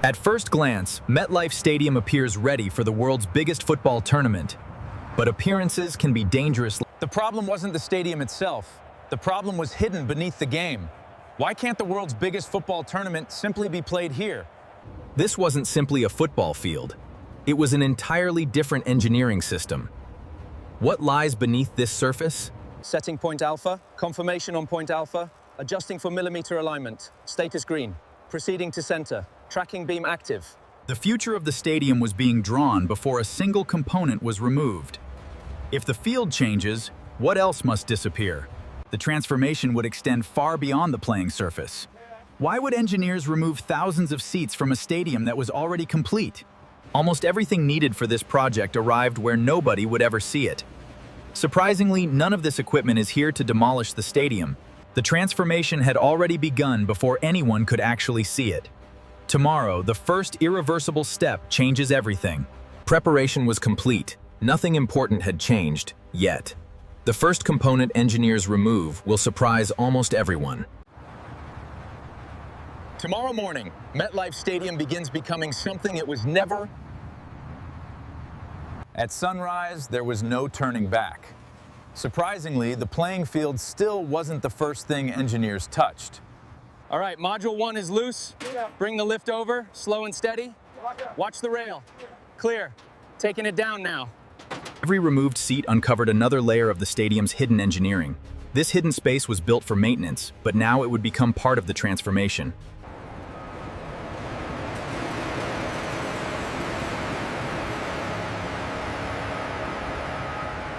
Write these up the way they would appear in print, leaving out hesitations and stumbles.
At first glance, MetLife Stadium appears ready for the world's biggest football tournament. But appearances can be dangerous. The problem wasn't the stadium itself. The problem was hidden beneath the game. Why can't the world's biggest football tournament simply be played here? This wasn't simply a football field. It was an entirely different engineering system. What lies beneath this surface? Setting point alpha, confirmation on point alpha, adjusting for millimeter alignment, status green, proceeding to center, tracking beam active. The future of the stadium was being drawn before a single component was removed. If the field changes, what else must disappear? The transformation would extend far beyond the playing surface. Why would engineers remove thousands of seats from a stadium that was already complete? Almost everything needed for this project arrived where nobody would ever see it. Surprisingly, none of this equipment is here to demolish the stadium. The transformation had already begun before anyone could actually see it. Tomorrow, the first irreversible step changes everything. Preparation was complete. Nothing important had changed, yet. The first component engineers remove will surprise almost everyone. Tomorrow morning, MetLife Stadium begins becoming something it was never. At sunrise, there was no turning back. Surprisingly, the playing field still wasn't the first thing engineers touched. All right, module 1 is loose. Bring the lift over, slow and steady. Watch the rail. Clear. Taking it down now. Every removed seat uncovered another layer of the stadium's hidden engineering. This hidden space was built for maintenance, but now it would become part of the transformation.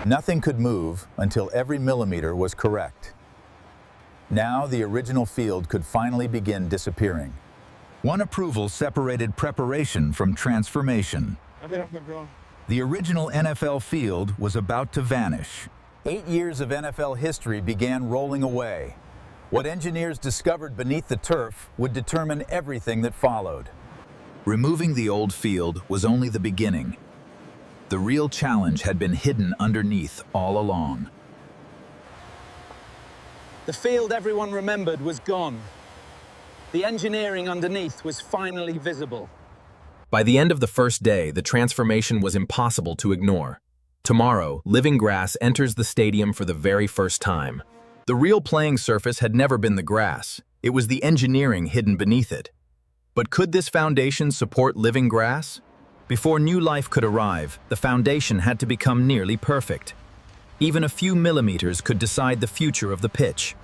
Nothing could move until every millimeter was correct. Now the original field could finally begin disappearing. One approval separated preparation from transformation. The original NFL field was about to vanish. 8 years of NFL history began rolling away. What engineers discovered beneath the turf would determine everything that followed. Removing the old field was only the beginning. The real challenge had been hidden underneath all along. The field everyone remembered was gone. The engineering underneath was finally visible. By the end of the first day, the transformation was impossible to ignore. Tomorrow, living grass enters the stadium for the very first time. The real playing surface had never been the grass. It was the engineering hidden beneath it. But could this foundation support living grass? Before new life could arrive, the foundation had to become nearly perfect. Even a few millimeters could decide the future of the pitch.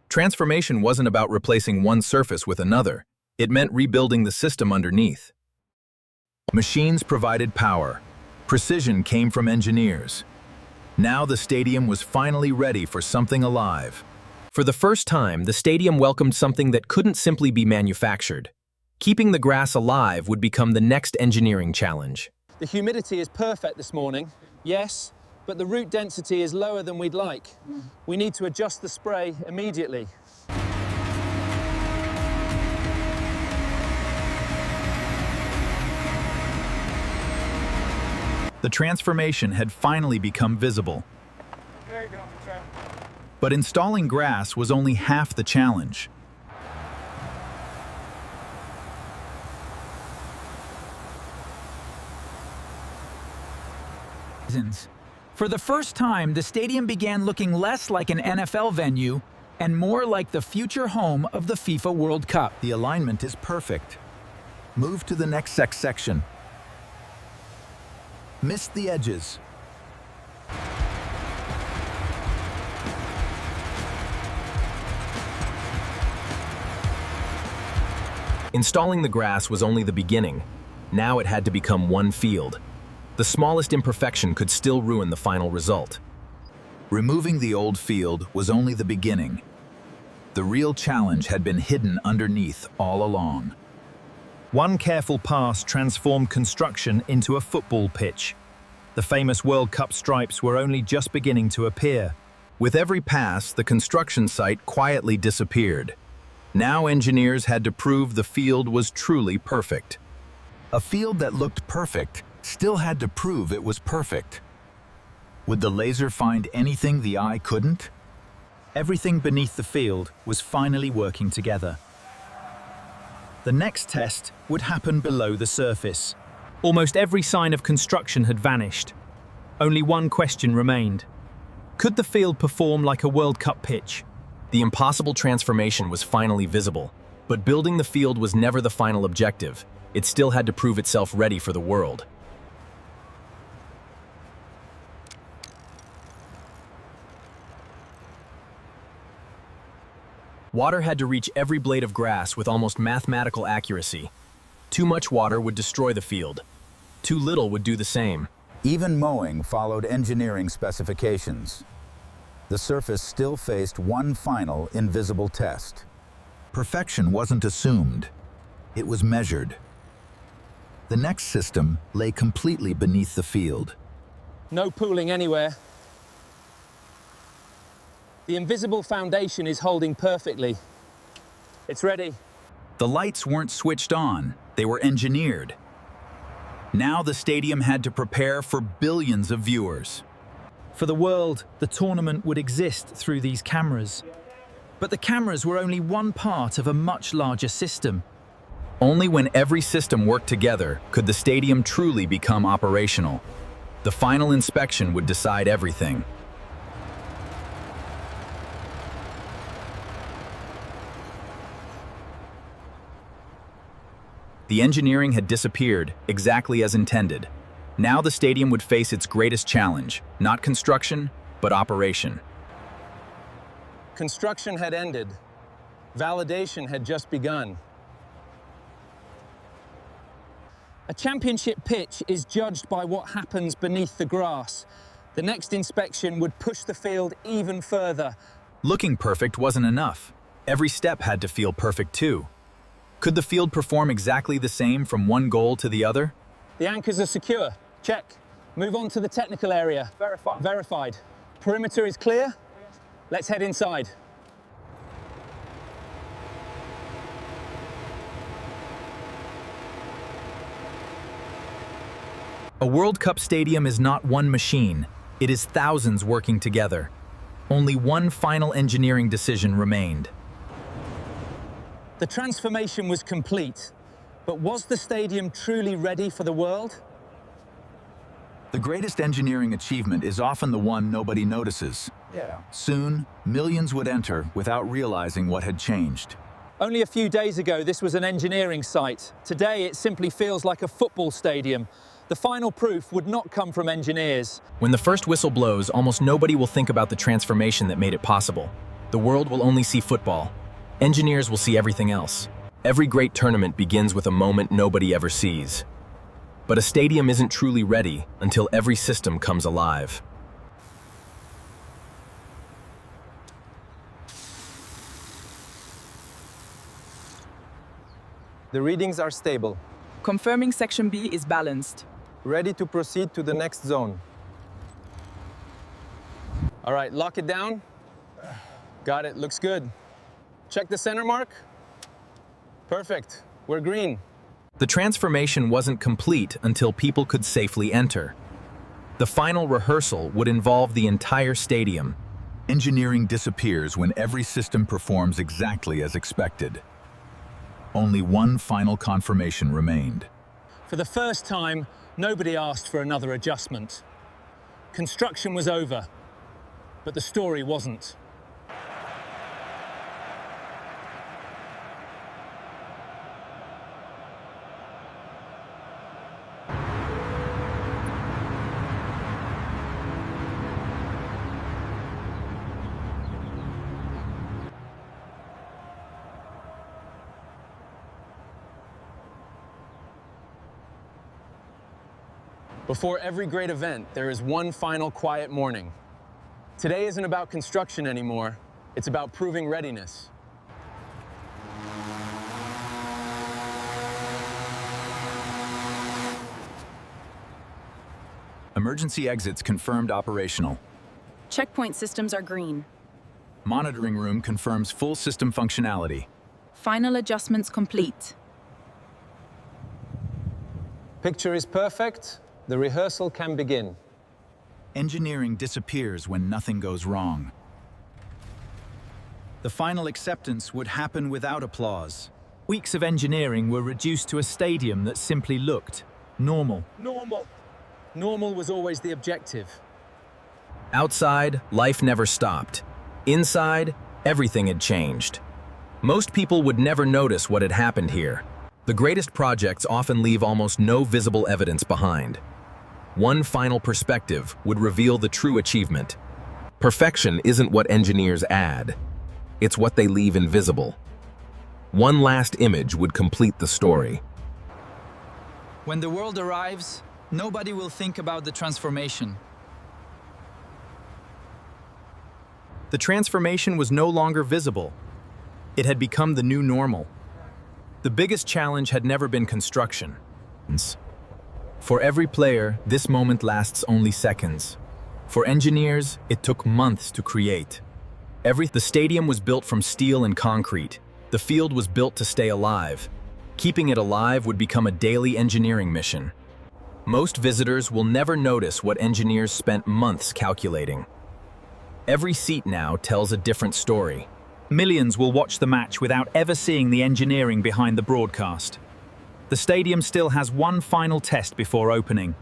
Transformation wasn't about replacing one surface with another. It meant rebuilding the system underneath. Machines provided power. Precision came from engineers. Now the stadium was finally ready for something alive. For the first time, the stadium welcomed something that couldn't simply be manufactured. Keeping the grass alive would become the next engineering challenge. The humidity is perfect this morning, yes, but the root density is lower than we'd like. We need to adjust the spray immediately. The transformation had finally become visible. But installing grass was only half the challenge. For the first time, the stadium began looking less like an NFL venue and more like the future home of the FIFA World Cup. The alignment is perfect. Move to the next section. Missed the edges. Installing the grass was only the beginning. Now it had to become one field. The smallest imperfection could still ruin the final result. Removing the old field was only the beginning. The real challenge had been hidden underneath all along. One careful pass transformed construction into a football pitch. The famous World Cup stripes were only just beginning to appear. With every pass, the construction site quietly disappeared. Now engineers had to prove the field was truly perfect. A field that looked perfect still had to prove it was perfect. Would the laser find anything the eye couldn't? Everything beneath the field was finally working together. The next test would happen below the surface. Almost every sign of construction had vanished. Only one question remained. Could the field perform like a World Cup pitch? The impossible transformation was finally visible, but building the field was never the final objective. It still had to prove itself ready for the world. Water had to reach every blade of grass with almost mathematical accuracy. Too much water would destroy the field. Too little would do the same. Even mowing followed engineering specifications. The surface still faced one final invisible test. Perfection wasn't assumed. It was measured. The next system lay completely beneath the field. No pooling anywhere. The invisible foundation is holding perfectly. It's ready. The lights weren't switched on, they were engineered. Now the stadium had to prepare for billions of viewers. For the world, the tournament would exist through these cameras. But the cameras were only one part of a much larger system. Only when every system worked together could the stadium truly become operational. The final inspection would decide everything. The engineering had disappeared, exactly as intended. Now the stadium would face its greatest challenge, not construction, but operation. Construction had ended. Validation had just begun. A championship pitch is judged by what happens beneath the grass. The next inspection would push the field even further. Looking perfect wasn't enough. Every step had to feel perfect too. Could the field perform exactly the same from one goal to the other? The anchors are secure. Check. Move on to the technical area. Verified. Verified. Perimeter is clear. Let's head inside. A World Cup stadium is not one machine. It is thousands working together. Only one final engineering decision remained. The transformation was complete, but was the stadium truly ready for the world? The greatest engineering achievement is often the one nobody notices. Soon, millions would enter without realizing what had changed. Only a few days ago, this was an engineering site. Today, it simply feels like a football stadium. The final proof would not come from engineers. When the first whistle blows, almost nobody will think about the transformation that made it possible. The world will only see football. Engineers will see everything else. Every great tournament begins with a moment nobody ever sees. But a stadium isn't truly ready until every system comes alive. The readings are stable. Confirming Section B is balanced. Ready to proceed to the next zone. All right, lock it down. Got it, looks good. Check the center mark. Perfect, we're green. The transformation wasn't complete until people could safely enter. The final rehearsal would involve the entire stadium. Engineering disappears when every system performs exactly as expected. Only one final confirmation remained. For the first time, nobody asked for another adjustment. Construction was over, but the story wasn't. Before every great event, there is one final quiet morning. Today isn't about construction anymore. It's about proving readiness. Emergency exits confirmed operational. Checkpoint systems are green. Monitoring room confirms full system functionality. Final adjustments complete. Picture is perfect. The rehearsal can begin. Engineering disappears when nothing goes wrong. The final acceptance would happen without applause. Weeks of engineering were reduced to a stadium that simply looked normal. Normal was always the objective. Outside, life never stopped. Inside, everything had changed. Most people would never notice what had happened here. The greatest projects often leave almost no visible evidence behind. One final perspective would reveal the true achievement. Perfection isn't what engineers add. It's what they leave invisible. One last image would complete the story. When the world arrives, nobody will think about the transformation. The transformation was no longer visible. It had become the new normal. The biggest challenge had never been construction. For every player, this moment lasts only seconds. For engineers, it took months to create. The stadium was built from steel and concrete. The field was built to stay alive. Keeping it alive would become a daily engineering mission. Most visitors will never notice what engineers spent months calculating. Every seat now tells a different story. Millions will watch the match without ever seeing the engineering behind the broadcast. The stadium still has one final test before opening.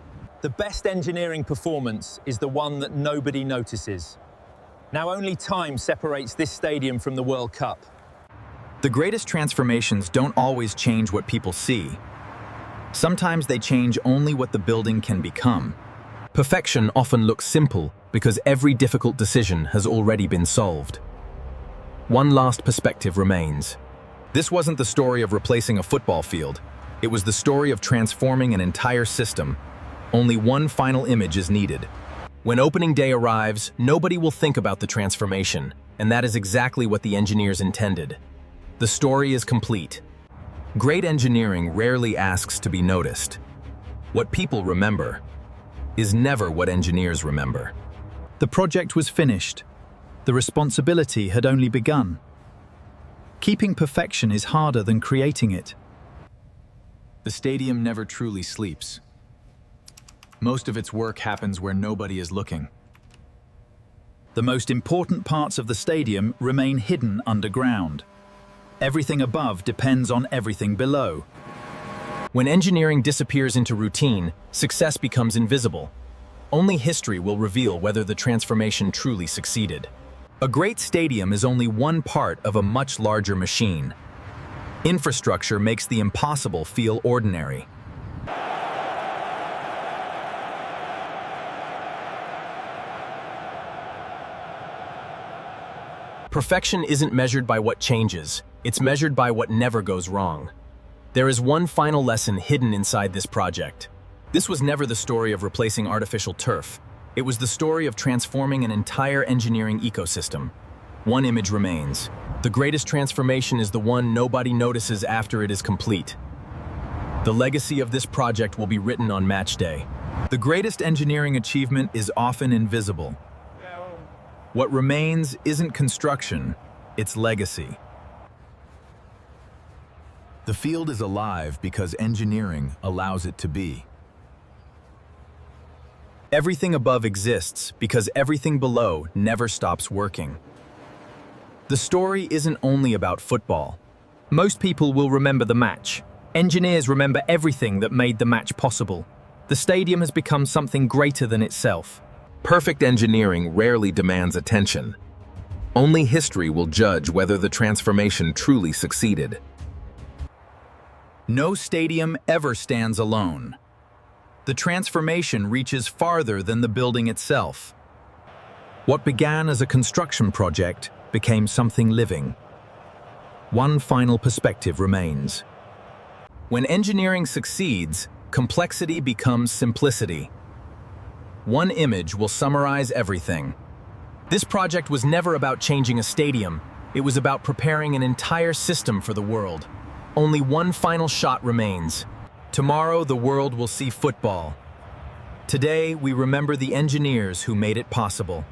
The best engineering performance is the one that nobody notices. Now only time separates this stadium from the World Cup. The greatest transformations don't always change what people see. Sometimes they change only what the building can become. Perfection often looks simple because every difficult decision has already been solved. One last perspective remains. This wasn't the story of replacing a football field. It was the story of transforming an entire system. Only one final image is needed. When opening day arrives, nobody will think about the transformation, and that is exactly what the engineers intended. The story is complete. Great engineering rarely asks to be noticed. What people remember is never what engineers remember. The project was finished. The responsibility had only begun. Keeping perfection is harder than creating it. The stadium never truly sleeps. Most of its work happens where nobody is looking. The most important parts of the stadium remain hidden underground. Everything above depends on everything below. When engineering disappears into routine, success becomes invisible. Only history will reveal whether the transformation truly succeeded. A great stadium is only one part of a much larger machine. Infrastructure makes the impossible feel ordinary. Perfection isn't measured by what changes, it's measured by what never goes wrong. There is one final lesson hidden inside this project. This was never the story of replacing artificial turf. It was the story of transforming an entire engineering ecosystem. One image remains. The greatest transformation is the one nobody notices after it is complete. The legacy of this project will be written on match day. The greatest engineering achievement is often invisible. What remains isn't construction, it's legacy. The field is alive because engineering allows it to be. Everything above exists because everything below never stops working. The story isn't only about football. Most people will remember the match. Engineers remember everything that made the match possible. The stadium has become something greater than itself. Perfect engineering rarely demands attention. Only history will judge whether the transformation truly succeeded. No stadium ever stands alone. The transformation reaches farther than the building itself. What began as a construction project became something living. One final perspective remains. When engineering succeeds, complexity becomes simplicity. One image will summarize everything. This project was never about changing a stadium. It was about preparing an entire system for the world. Only one final shot remains. Tomorrow, the world will see football. Today, we remember the engineers who made it possible.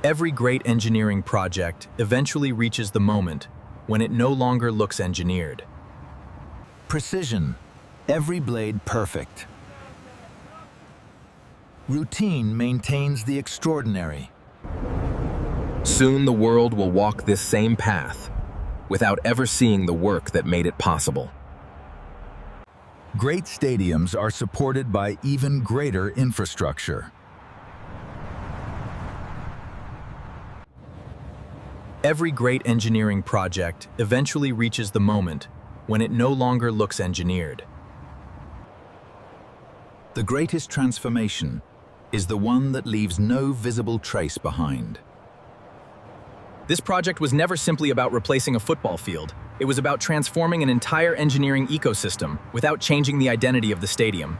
Every great engineering project eventually reaches the moment when it no longer looks engineered. Precision, every blade perfect. Routine maintains the extraordinary. Soon the world will walk this same path. without ever seeing the work that made it possible. Great stadiums are supported by even greater infrastructure. Every great engineering project eventually reaches the moment when it no longer looks engineered. The greatest transformation is the one that leaves no visible trace behind. This project was never simply about replacing a football field. It was about transforming an entire engineering ecosystem without changing the identity of the stadium.